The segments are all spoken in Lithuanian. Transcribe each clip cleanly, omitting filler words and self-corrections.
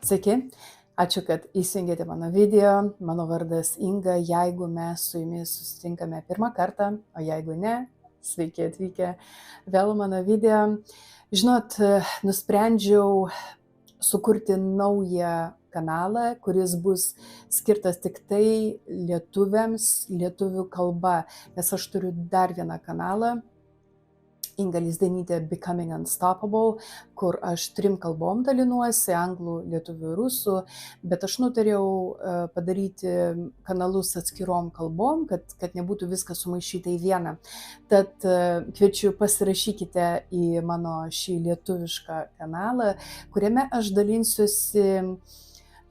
Sveiki, ačiū, kad įsijungėte mano video. Mano vardas Inga. Jeigu mes su jumis susitinkame pirmą kartą, o jeigu ne, sveiki atvykę vėl mano video. Žinot, nusprendžiau sukurti naują kanalą, kuris bus skirtas tik tai lietuviams, lietuvių kalba, nes aš turiu dar vieną kanalą, Inga Lizdenytė Becoming Unstoppable, kur aš 3 kalbom dalinuosi, anglų, lietuvių ir rusų, bet aš nutariau padaryti kanalus atskirom kalbom, kad nebūtų viskas sumaišyta į vieną. Tad kviečiu pasirašykite į mano šį lietuvišką kanalą, kuriame aš dalinsiuosi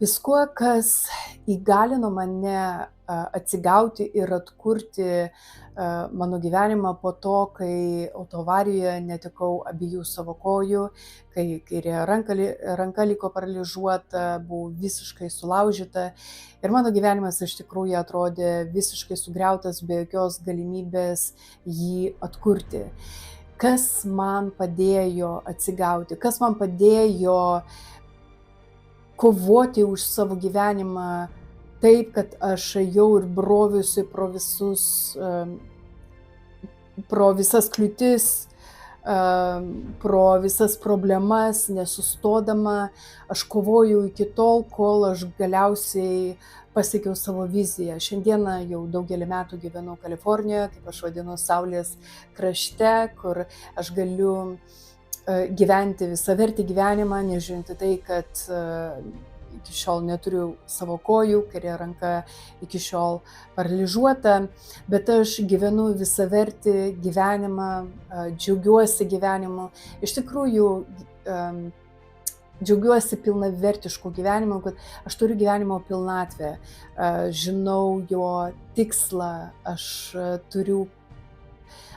viskuo, kas įgalino mane atsigauti ir atkurti mano gyvenimą po to, kai autoavarijoje netekau abiejų savo kojų, kai kairė ranka liko paralyžiuota, buvau visiškai sulaužyta ir mano gyvenimas iš tikrųjų atrodė visiškai sugriautas, be jokios galimybės jį atkurti. Kas man padėjo atsigauti, kas man padėjo kovoti už savo gyvenimą taip, kad aš ėjau ir broviausi pro visas kliūtis, pro visas problemas, nesustodama. Aš kovojau iki tol, kol aš galiausiai pasiekiau savo viziją. Šiandieną jau daugelį metų gyvenu Kalifornijoje, kaip aš vadinu, saulės krašte, kur aš galiu gyventi visavertį gyvenimą, nežiūrint į tai, kad iki šiol neturiu savo kojų, kairė ranka iki šiol paralyžiuota, bet aš gyvenu visavertį gyvenimą, džiaugiuosi gyvenimu. Iš tikrųjų, džiaugiuosi pilnavertišku gyvenimu, kad aš turiu gyvenimo pilnatvę, žinau jo tikslą,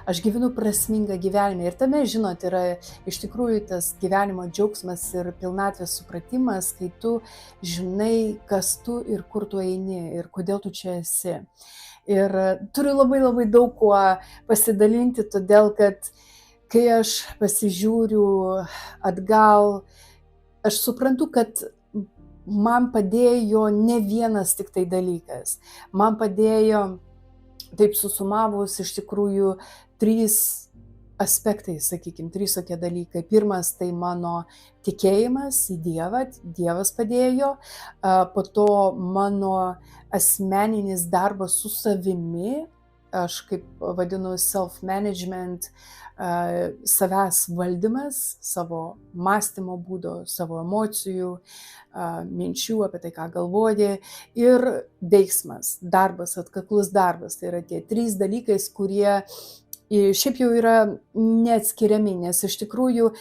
aš gyvenu prasmingą gyvenimą ir tame, žinot, yra iš tikrųjų tas gyvenimo džiaugsmas ir pilnatvės supratimas, kai tu žinai, kas tu ir kur tu eini ir kodėl tu čia esi. Ir turiu labai daug kuo pasidalinti, todėl kad kai aš pasižiūriu atgal, aš suprantu, kad man padėjo ne vienas tik tai dalykas. Man padėjo, taip susumavus, iš tikrųjų 3 aspektai, sakykime, 3 tokie dalykai. Pirmas tai mano tikėjimas į Dievą, Dievas padėjo, po to mano asmeninis darbas su savimi, aš kaip vadinu self-management, savęs valdymas, savo mąstymo būdo, savo emocijų, minčių apie tai, ką galvoji, ir veiksmas, darbas, atkaklus darbas. Tai yra tie 3 dalykai, kurie šiaip jau yra neatskiriami, nes iš tikrųjų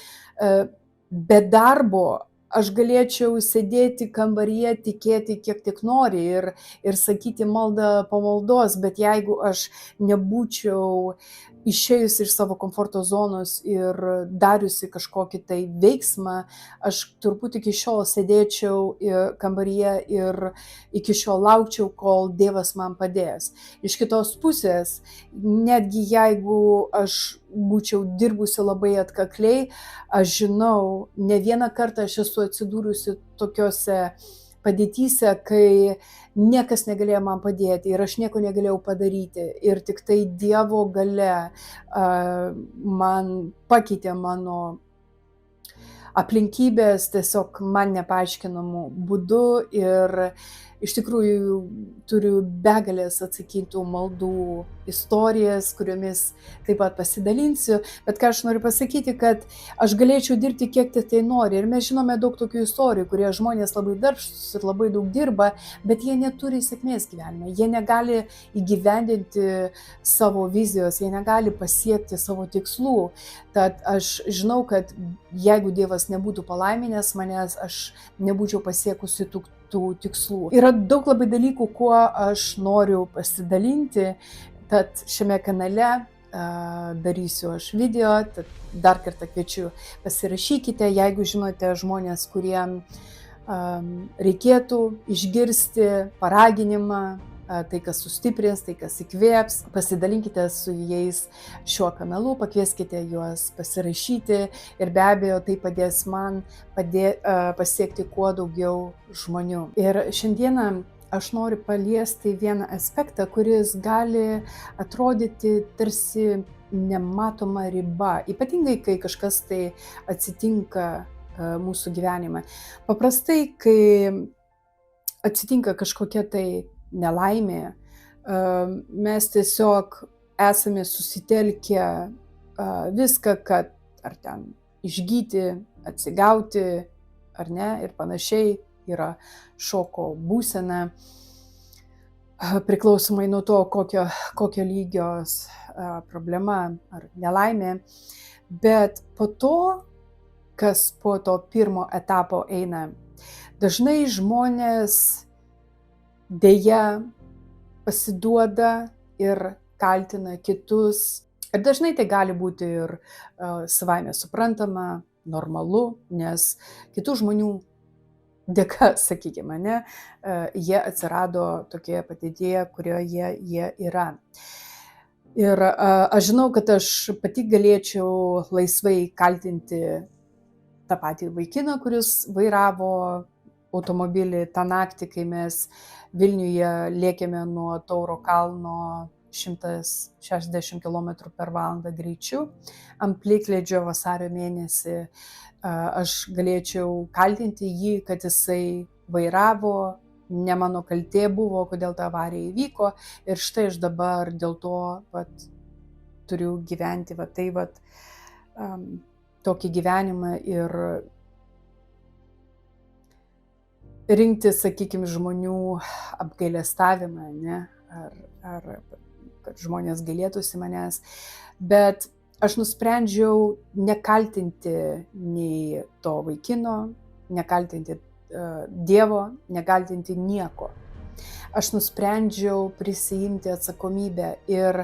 be darbo aš galėčiau sėdėti kambaryje, tikėti kiek tik nori ir sakyti maldą po maldos, bet jeigu aš nebūčiau išėjus iš savo komforto zonos ir dariusi kažkokį tai veiksmą, aš turbūt iki šiol sėdėčiau kambaryje ir iki šiol laukčiau, kol Dievas man padės. Iš kitos pusės, netgi jeigu aš būčiau dirbusi labai atkakliai, aš žinau, ne vieną kartą aš esu atsidūrusi tokiose padėtyse, kai niekas negalėjo man padėti ir aš nieko negalėjau padaryti. Ir tik tai Dievo galia man pakeitė mano aplinkybės tiesiog man nepaaiškinamų būdų ir iš tikrųjų turiu begalės atsakytų maldų istorijas, kuriomis taip pat pasidalinsiu, bet ką aš noriu pasakyti, kad aš galėčiau dirbti kiek tai nori ir mes žinome daug tokių istorijų, kurie žmonės labai darbštūs ir labai daug dirba, bet jie neturi sėkmės gyvenime, jie negali įgyvendinti savo vizijos, jie negali pasiekti savo tikslų. Tad aš žinau, kad jeigu Dievas nebūtų palaiminęs manęs, aš nebūčiau pasiekusi tų tikslų. Yra daug labai dalykų, kuo aš noriu pasidalinti, tad šiame kanale darysiu aš video, tad dar kartą kviečiu pasirašykite, jeigu žinote žmonės, kuriem reikėtų išgirsti paraginimą, tai, kas sustiprins, tai, kas įkvėps. Pasidalinkite su jais šiuo kanalu, pakvieskite juos pasirašyti ir be abejo tai padės man pasiekti kuo daugiau žmonių. Ir šiandieną aš noriu paliesti vieną aspektą, kuris gali atrodyti tarsi nematoma riba, ypatingai kai kažkas tai atsitinka mūsų gyvenime. Paprastai, kai atsitinka kažkokia tai nelaimė, mes tiesiog esame susitelkę viską, kad ar ten išgyti, atsigauti, ar ne, ir panašiai, yra šoko būsena, priklausomai nuo to, kokio lygios problema ar nelaimė. Bet po to, kas po to pirmo etapo eina, dažnai žmonės deja pasiduoda ir kaltina kitus. Ir dažnai tai gali būti ir savaime suprantama, normalu, nes kitų žmonių dėka, sakykime, ne, jie atsirado tokioje padėtyje, kurioje jie yra. Ir aš žinau, kad aš pati galėčiau laisvai kaltinti tą patį vaikiną, kuris vairavo automobilį tą naktį, kai mes Vilniuje lėkėme nuo Tauro kalno 160 km/h greičiu ant plikledžio vasario mėnesį. Aš galėčiau kaltinti jį, kad jisai vairavo, ne mano kaltė buvo, kodėl ta avarija įvyko, ir štai aš dabar dėl to turiu gyventi tokį gyvenimą ir rinkti, sakykime, žmonių apgailestavimą, ne? Ar kad žmonės gailėtųsi manęs. Bet aš nusprendžiau nekaltinti nei to vaikino, nekaltinti Dievo, nekaltinti nieko. Aš nusprendžiau prisiimti atsakomybę. Ir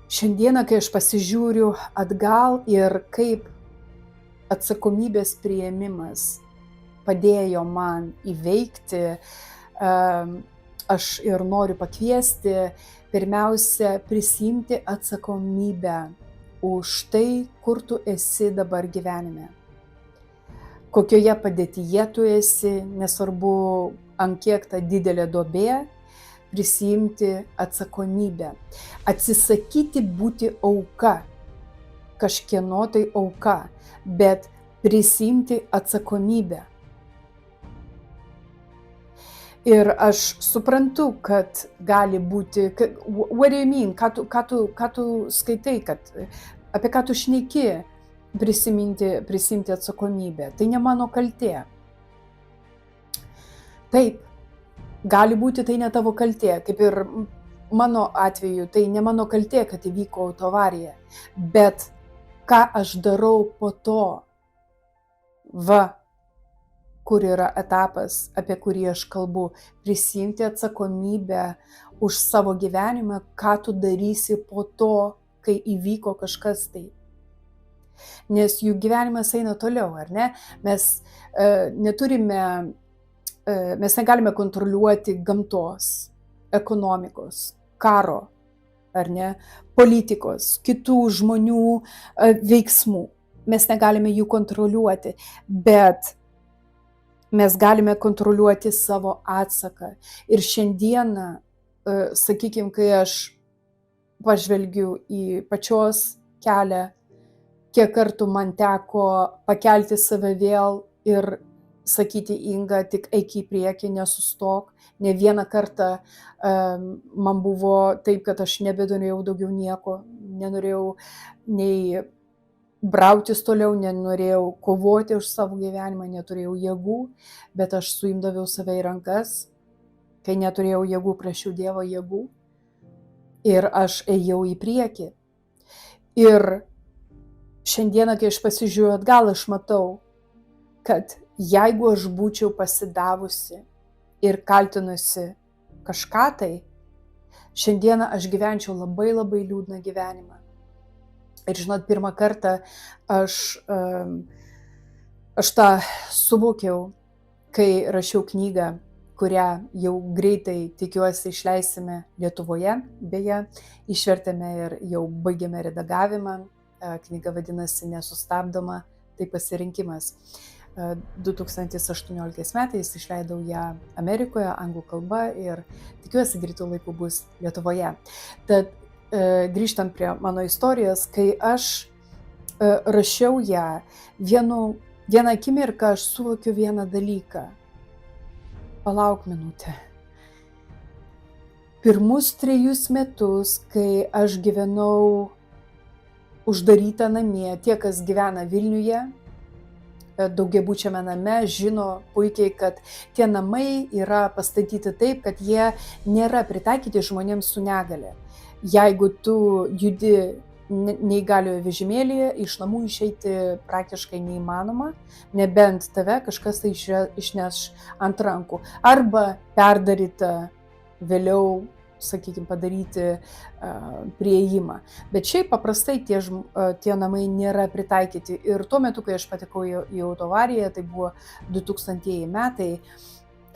šiandieną, kai aš pasižiūriu atgal ir kaip atsakomybės priėmimas padėjo man įveikti, aš ir noriu pakviesti pirmiausia prisiimti atsakomybę už tai, kur tu esi dabar gyvenime. Kokioje padėtyje tu esi, nesvarbu ant kiek ta didelė duobė, prisiimti atsakomybę. Atsisakyti būti auka, kažkieno tai auka, bet prisiimti atsakomybę. Ir aš suprantu, kad gali būti, what do you mean, ką tu skaitai, apie ką tu šneki, prisimti atsakomybę. Tai ne mano kaltė. Taip, gali būti tai ne tavo kaltė, kaip ir mano atveju, tai ne mano kaltė, kad įvyko autoavarija. Bet ką aš darau po to, kur yra etapas, apie kurį aš kalbu, prisimti atsakomybę už savo gyvenimą, ką tu darysi po to, kai įvyko kažkas tai. Nes jų gyvenimas eina toliau, ar ne? Mes negalime kontroliuoti gamtos, ekonomikos, karo, ar ne, politikos, kitų žmonių veiksmų. Mes negalime jų kontroliuoti, bet mes galime kontroliuoti savo atsaką. Ir šiandieną, sakykime, kai aš pažvelgiu į pačios kelią, kiek kartų man teko pakelti save vėl ir sakyti, Inga, tik eik į priekį, nesustok. Ne vieną kartą man buvo taip, kad aš nebenorėjau daugiau nieko, nenorėjau nei brautis toliau, nenorėjau kovoti už savo gyvenimą, neturėjau jėgų, bet aš suimdaviau save į rankas, kai neturėjau jėgų, prašiau Dievo jėgų ir aš ėjau į priekį. Ir šiandieną, kai aš pasižiūriu atgal, aš matau, kad jeigu aš būčiau pasidavusi ir kaltinusi kažką tai, šiandieną aš gyvenčiau labai labai liūdną gyvenimą. Ir žinot, pirmą kartą aš tą suvokiau, kai rašiau knygą kurią jau greitai, tikiuosi, išleisime Lietuvoje. Beje, išvertėme ir jau baigėme redagavimą. Knyga vadinasi Nesustabdoma, tai pasirinkimas. 2018 metais išleidau ją Amerikoje, anglų kalba ir tikiuosi greitų laikų bus Lietuvoje. Tad grįžtant prie mano istorijos, kai aš rašiau ją, vieną akimirką aš suvokiu vieną dalyką. Palauk minutę. Pirmus 3 metus, kai aš gyvenau uždaryta namie, tie, kas gyvena Vilniuje, daugiabučiame name, žino puikiai, kad tie namai yra pastatyti taip, kad jie nėra pritaikyti žmonėms su negale. Jeigu tu judi neįgaliojo vežimėlyje, iš namų išeiti praktiškai neįmanoma, nebent tave kažkas tai išneš ant rankų. Arba perdaryta vėliau, sakykime, padaryti prieėjimą. Bet šiaip paprastai tie namai nėra pritaikyti. Ir tuo metu, kai aš patekau į autoavariją, tai buvo 2000 metai,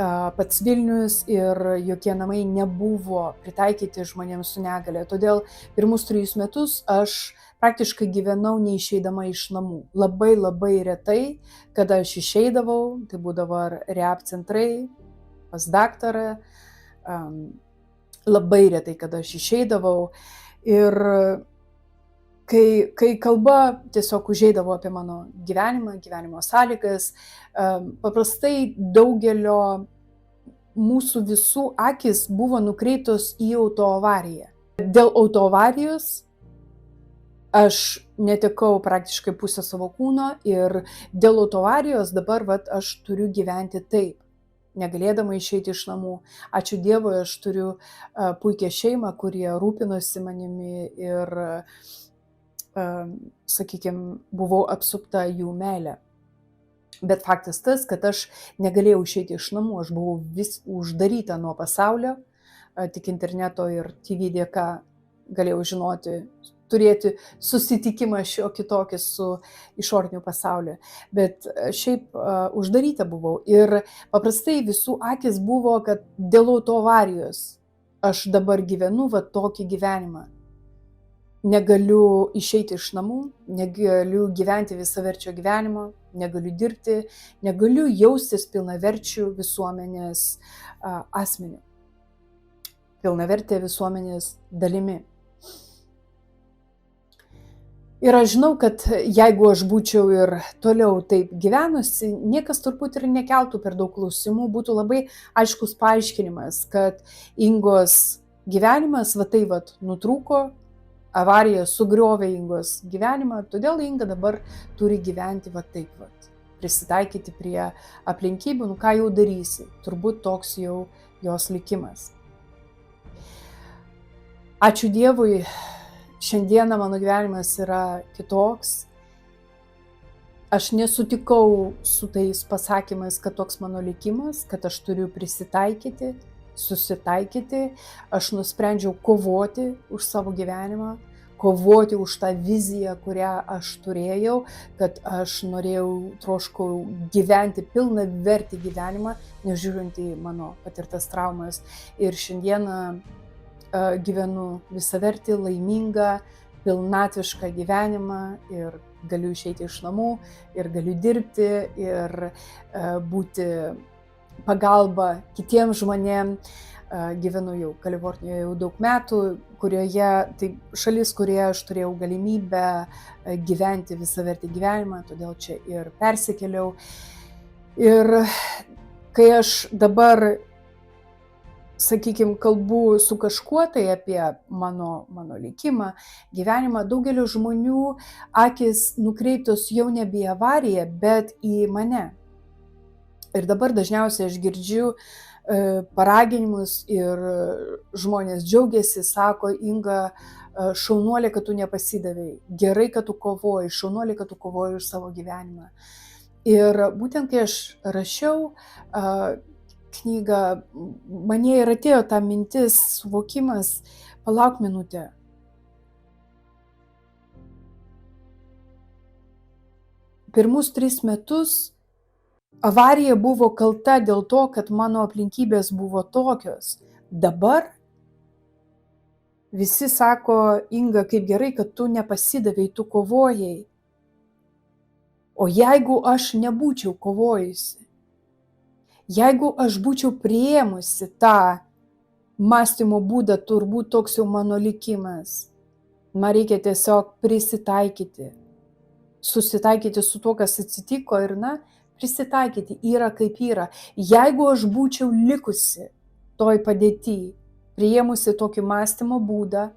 pats Vilnius ir jokie namai nebuvo pritaikyti žmonėms su negale. Todėl pirmus 3 metus aš praktiškai gyvenau neišeidama iš namų. Labai labai retai, kada aš išeidavau, tai būdavo ar rehab centrai, pas daktarą, labai retai, kada aš išeidavau. Ir kai kalba tiesiog užeidavo apie mano gyvenimo sąlygas, paprastai daugelio mūsų visų akis buvo nukreiptos į autoavariją. Dėl autoavarijos aš netekau praktiškai pusę savo kūno ir dėl autoavarijos dabar aš turiu gyventi taip, negalėdama išeiti iš namų. Ačiū Dievui, aš turiu puikią šeimą, kurie rūpinosi manimi ir, sakykime, buvau apsupta jų meilę. Bet faktas tas, kad aš negalėjau išeiti iš namų, aš buvau vis uždaryta nuo pasaulio, tik interneto ir TV dėka galėjau žinoti, turėti susitikimą šiokį tokį su išoriniu pasauliu. Bet šiaip uždaryta buvau ir paprastai visų akis buvo, kad dėl autoavarijos aš dabar gyvenu tokį gyvenimą. Negaliu išeiti iš namų, negaliu gyventi visaverčio gyvenimo, negaliu dirbti, negaliu jaustis pilnaverčių visuomenės asmeniu, pilnavertė visuomenės dalimi. Ir aš žinau, kad jeigu aš būčiau ir toliau taip gyvenusi, niekas turbūt ir nekeltų per daug klausimų, būtų labai aiškus paaiškinimas, kad Ingos gyvenimas nutrūko, avarija sugriovė Ingos gyvenimą, todėl Inga dabar turi gyventi taip, prisitaikyti prie aplinkybių, ką jau darysi, turbūt toks jau jos likimas. Ačiū Dievui. Šiandieną mano gyvenimas yra kitoks. Aš nesutikau su tais pasakymais, kad toks mano likimas, kad aš turiu prisitaikyti, susitaikyti. Aš nusprendžiau kovoti už savo gyvenimą, kovoti už tą viziją, kurią aš turėjau, kad aš troškau gyventi pilną vertį gyvenimą, nežiūrint į mano patirtas traumas. Ir šiandieną gyvenu visavertį, laimingą, pilnatvišką gyvenimą ir galiu išeiti iš namų, ir galiu dirbti, ir būti pagalba kitiems žmonėms. Gyvenu jau Kalifornijoje jau daug metų, tai šalis, kurioje aš turėjau galimybę gyventi visavertį gyvenimą, todėl čia ir persikėliau. Ir kai aš dabar, sakykime, kalbu su kažkuo tai apie mano likimą, gyvenimą, daugelio žmonių akis nukreiptos jau nebe į avariją, bet į mane. Ir dabar dažniausiai aš girdžiu paraginimus ir žmonės džiaugiasi, sako: Inga, šaunuolė, kad tu nepasidavei, gerai, kad tu kovoji, šaunuolė, kad tu kovoji už savo gyvenimą. Ir būtent kai aš rašiau knygą, mane ir atėjo ta mintis, suvokimas: palauk minutę. Pirmus 3 metus avarija buvo kalta dėl to, kad mano aplinkybės buvo tokios. Dabar visi sako, Inga, kaip gerai, kad tu nepasidavei, tu kovojai. O jeigu aš nebūčiau kovojusi, jeigu aš būčiau priėmusi tą mąstymo būdą, turbūt toks jau mano likimas. Man reikia tiesiog prisitaikyti, susitaikyti su tuo, kas atsitiko ir prisitaikyti, yra kaip yra. Jeigu aš būčiau likusi toj padėty, priėmusi tokį mąstymo būdą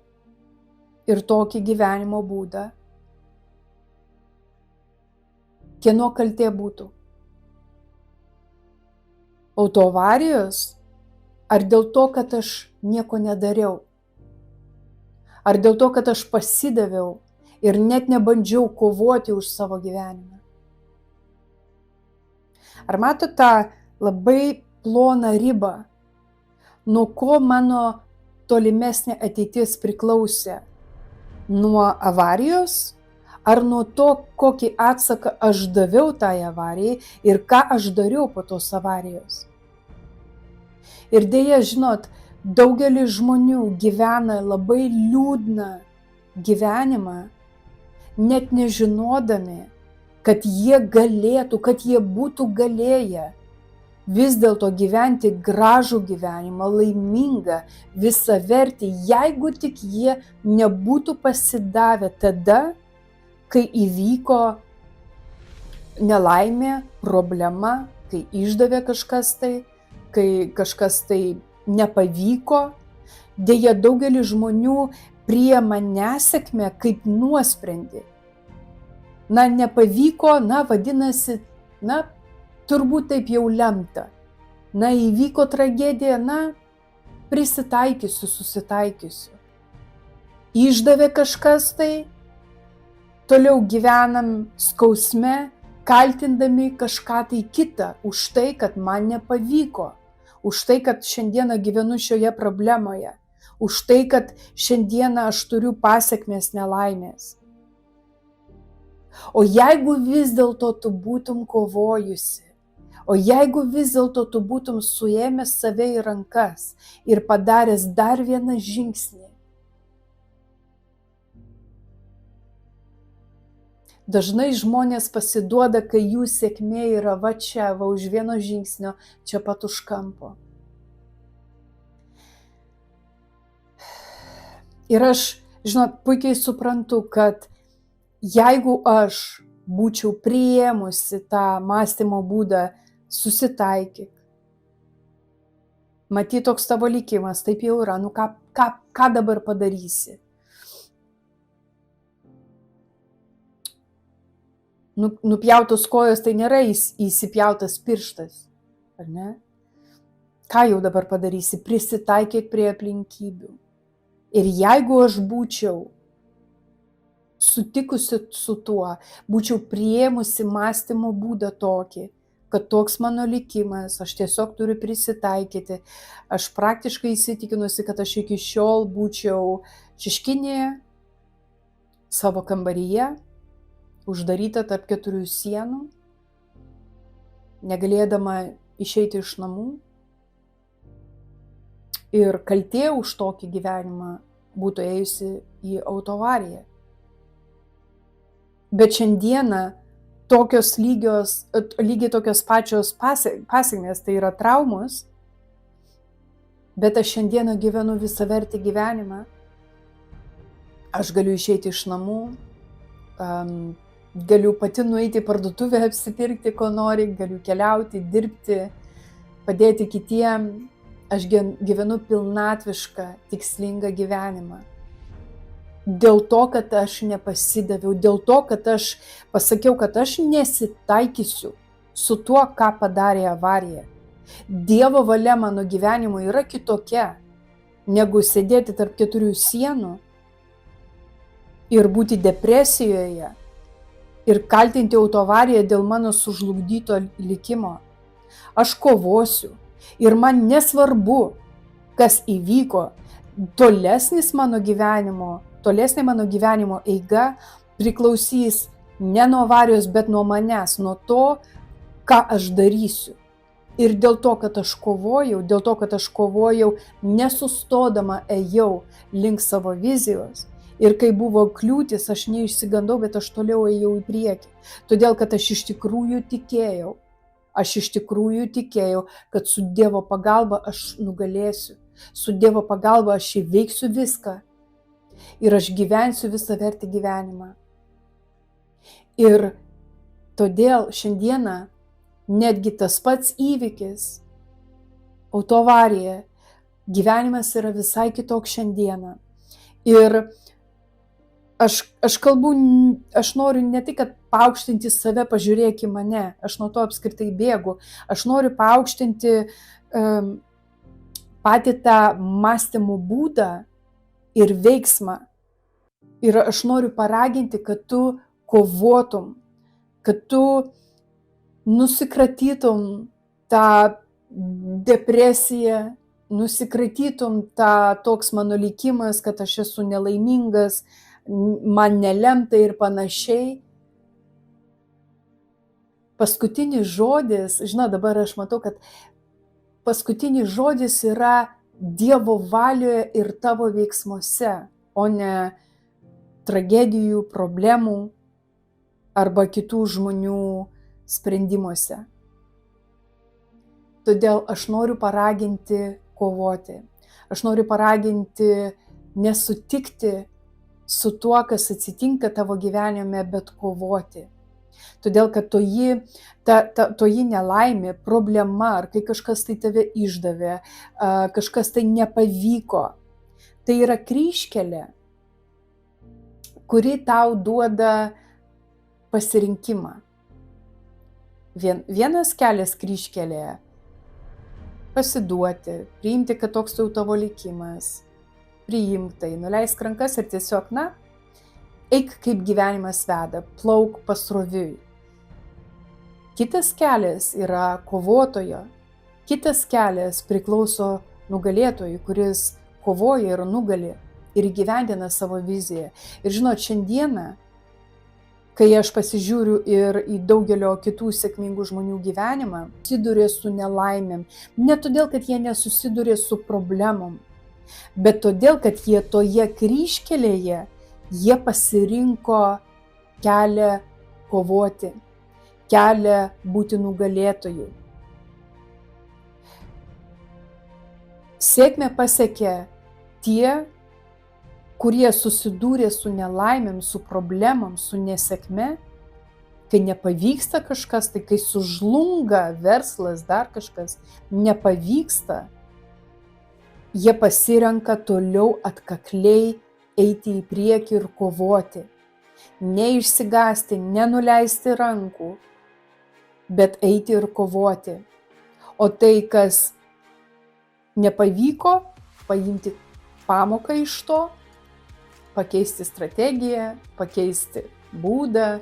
ir tokį gyvenimo būdą, kieno kaltė būtų? Autoavarijos? Ar dėl to, kad aš nieko nedariau? Ar dėl to, kad aš pasidaviau ir net nebandžiau kovoti už savo gyvenimą? Ar matot tą labai ploną ribą, nuo ko mano tolimesnė ateitis priklausė? Nuo avarijos? Ar nuo to, kokį atsaką aš daviau tai avarijai ir ką aš dariau po tos avarijos? Ir dėja, žinot, daugelis žmonių gyvena labai liūdną gyvenimą, net nežinodami, kad jie galėtų, kad jie būtų galėję vis dėlto gyventi gražų gyvenimą, laimingą, visavertį, jeigu tik jie nebūtų pasidavę tada, kai įvyko nelaimė, problema, kai išdavė kažkas tai, kai kažkas tai nepavyko. Deja, daugelis žmonių priima nesėkmę kaip nuosprendį. Nepavyko, vadinasi, turbūt taip jau lemta. Įvyko tragedija, prisitaikysiu, susitaikysiu. Išdavė kažkas tai, toliau gyvenam skausme, kaltindami kažką tai kitą už tai, kad man nepavyko. Už tai, kad šiandieną gyvenu šioje problemoje, už tai, kad šiandieną aš turiu pasekmės nelaimės. O jeigu vis dėlto tu būtum kovojusi, o jeigu vis dėlto tu būtum suėmęs save į rankas ir padaręs dar vieną žingsnį, dažnai žmonės pasiduoda, kai jų sėkmė yra va čia, va už vieno žingsnio, čia pat už kampo. Ir aš, žinot, puikiai suprantu, kad jeigu aš būčiau priėmusi tą mąstymo būdą, susitaikyk. Matyt, toks tavo likimas, taip jau yra, ką dabar padarysi? Nupjautos kojos tai nėra įsipjautas pirštas, ar ne? Ką jau dabar padarysi? Prisitaikyk prie aplinkybių. Ir jeigu aš būčiau sutikusi su tuo, būčiau priėmusi mąstymo būdą tokį, kad toks mano likimas, aš tiesiog turiu prisitaikyti. Aš praktiškai įsitikinusi, kad aš iki šiol būčiau šeškinėje, savo kambaryje, uždaryta tarp 4 sienų, negalėdama išeiti iš namų. Ir kaltė už tokį gyvenimą būtų ėjusi į autoavariją. Bet šiandieną lygiai tokios pačios pasekmės, tai yra traumos, bet aš šiandieną gyvenu visavertį gyvenimą. Aš galiu išeiti iš namų, galiu pati nueiti į parduotuvę, apsipirkti, ko nori, galiu keliauti, dirbti, padėti kitiem. Aš gyvenu pilnatvišką, tikslingą gyvenimą. Dėl to, kad aš nepasidaviau, dėl to, kad aš pasakiau, kad aš nesitaikysiu su tuo, ką padarė avarija. Dievo valia mano gyvenimui yra kitokia, negu sėdėti tarp 4 sienų ir būti depresijoje ir kaltinti autoavariją dėl mano sužlugdyto likimo. Aš kovosiu ir man nesvarbu, kas įvyko. Tolesnė mano gyvenimo eiga priklausys ne nuo avarijos, bet nuo manęs, nuo to, ką aš darysiu. Ir dėl to, kad aš kovojau, nesustodama ėjau link savo vizijos. Ir kai buvo kliūtis, aš neišsigandau, bet aš toliau ėjau į priekį. Todėl, kad aš iš tikrųjų tikėjau. Aš iš tikrųjų tikėjau, kad su Dievo pagalba aš nugalėsiu. Su Dievo pagalba aš įveiksiu viską. Ir aš gyvensiu visą vertį gyvenimą. Ir todėl šiandieną netgi tas pats įvykis, autoavarija, gyvenimas yra visai kitoks šiandieną. Ir aš kalbu, aš noriu ne tik, kad paaukštinti save, pažiūrėk į mane, aš nuo to apskritai bėgu, aš noriu paaukštinti patį tą mąstymo būdą ir veiksmą. Ir aš noriu paraginti, kad tu kovotum, kad tu nusikratytum tą depresiją, nusikratytum tą toks mano likimas, kad aš esu nelaimingas, man nelemta ir panašiai. Paskutinis žodis, dabar aš matau, kad paskutinis žodis yra Dievo valioje ir tavo veiksmuose, o ne tragedijų, problemų arba kitų žmonių sprendimuose. Todėl aš noriu paraginti kovoti. Aš noriu paraginti nesutikti su tuo, kas atsitinka tavo gyvenime, bet kovoti. Todėl, kad toji nelaimė, problema, ar kai kažkas tai tave išdavė, kažkas tai nepavyko, tai yra kryžkelė, kuri tau duoda pasirinkimą. Vienas kelias kryžkelėje - pasiduoti, priimti, kad toks jau tavo likimas, priimk tai, nuleisk rankas ir tiesiog, eik kaip gyvenimas veda, plauk pasroviui. Kitas kelias yra kovotojo, kitas kelias priklauso nugalėtojui, kuris kovoja ir nugali ir įgyvendina savo viziją. Ir šiandieną, kai aš pasižiūriu ir į daugelio kitų sėkmingų žmonių gyvenimą, susiduria su nelaimėm. Ne todėl, kad jie nesusiduria su problemom, bet todėl, kad jie toje kryžkelėje, jie pasirinko kelią kovoti, kelią būti nugalėtoju. Sėkmę pasiekė tie, kurie susidūrė su nelaimėm, su problemom, su nesėkme, kai nepavyksta kažkas, tai kai sužlunga verslas, dar kažkas, nepavyksta, jie pasirenka toliau atkakliai eiti į priekį ir kovoti. Neišsigąsti, nenuleisti rankų, bet eiti ir kovoti. O tai, kas nepavyko, paimti pamoką iš to, pakeisti strategiją, pakeisti būdą,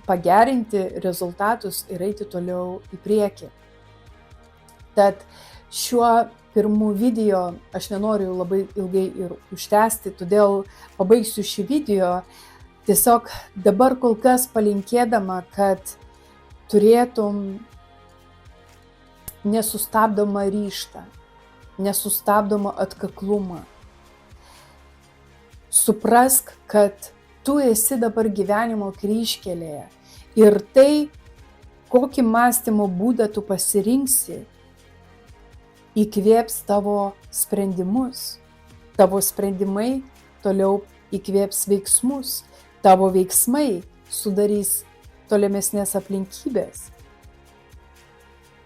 pagerinti rezultatus ir eiti toliau į priekį. Tad šiuo pirmų video aš nenoriu labai ilgai ir užtęsti, todėl pabaigsiu šį video tiesiog dabar kol kas palinkėdama, kad turėtum nesustabdomą ryžtą, nesustabdomą atkaklumą. Suprask, kad tu esi dabar gyvenimo kryžkelėje ir tai, kokį mąstymo būdą tu pasirinksi, įkvėps tavo sprendimus. Tavo sprendimai toliau įkvėps veiksmus. Tavo veiksmai sudarys tolimesnės aplinkybės.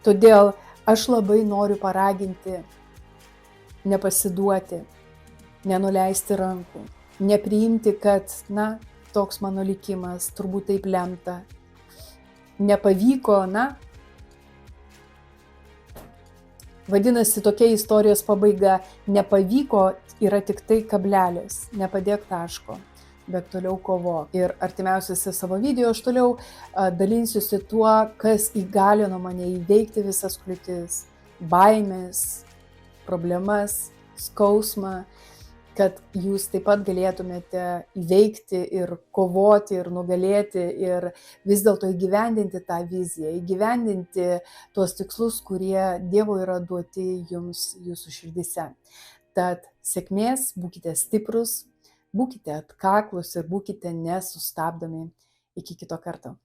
Todėl aš labai noriu paraginti nepasiduoti, nenuleisti rankų, nepriimti, kad, toks mano likimas, turbūt taip lemta. Nepavyko, vadinasi, tokia istorijos pabaiga. Nepavyko yra tik tai kablelis, nepadėk taško, bet toliau kovok. Ir artimiausiuose savo video aš toliau dalinsiuosi tuo, kas įgalino mane įveikti visas kliūtis, baimės, problemas, skausmą kad jūs taip pat galėtumėte įveikti ir kovoti ir nugalėti ir vis dėlto įgyvendinti tą viziją, įgyvendinti tuos tikslus, kurie Dievo yra duoti jums jūsų širdyse. Tad sėkmės, būkite stiprus, būkite atkaklus ir būkite nesustabdomi. Iki kito karto.